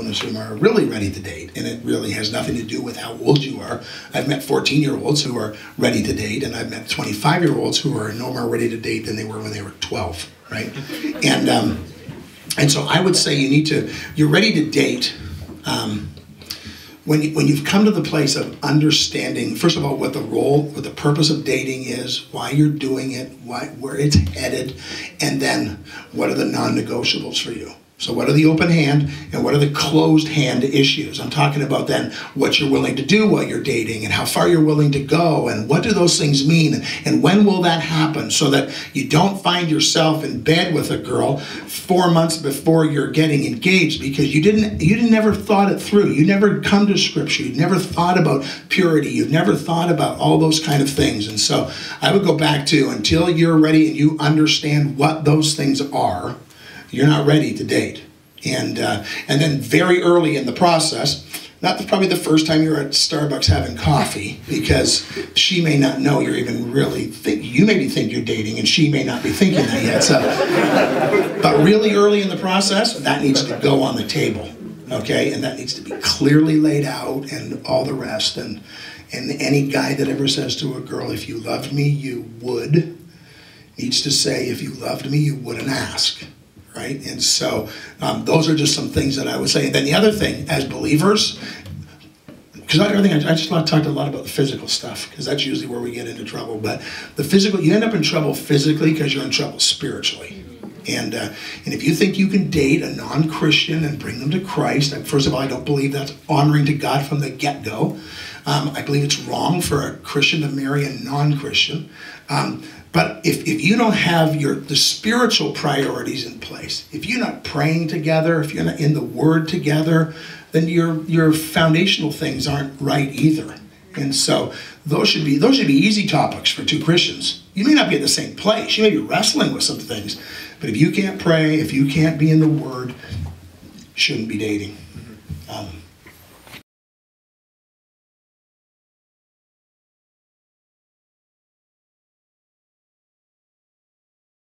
in this room are really ready to date, and it really has nothing to do with how old you are. I've met 14-year-olds who are ready to date, and I've met 25-year-olds who are no more ready to date than they were when they were 12, right? And so I would say you're ready to date when you've come to the place of understanding, first of all, what the purpose of dating is, why you're doing it, where it's headed, and then what are the non-negotiables for you. So what are the open hand and what are the closed hand issues? I'm talking about then what you're willing to do while you're dating and how far you're willing to go and what do those things mean and when will that happen so that you don't find yourself in bed with a girl 4 months before you're getting engaged because you never thought it through. You never come to scripture. You never thought about purity. You've never thought about all those kind of things. And so I would go back to until you're ready and you understand what those things are, you're not ready to date. And then very early in the process, probably the first time you're at Starbucks having coffee, because she may not know you're even really you maybe think you're dating and she may not be thinking that yet. So, but really early in the process, that needs to go on the table, okay? And that needs to be clearly laid out and all the rest. And any guy that ever says to a girl, if you loved me, you would, needs to say, if you loved me, you wouldn't ask. Right? And so those are just some things that I would say. And then the other thing, as believers, because I just talked a lot about the physical stuff, because that's usually where we get into trouble. But the physical, you end up in trouble physically because you're in trouble spiritually. And if you think you can date a non-Christian and bring them to Christ, first of all, I don't believe that's honoring to God from the get-go. I believe it's wrong for a Christian to marry a non-Christian. But if you don't have the spiritual priorities in place, if you're not praying together, if you're not in the Word together, then your foundational things aren't right either. And so those should be easy topics for two Christians. You may not be at the same place. You may be wrestling with some things. But if you can't pray, if you can't be in the Word, you shouldn't be dating.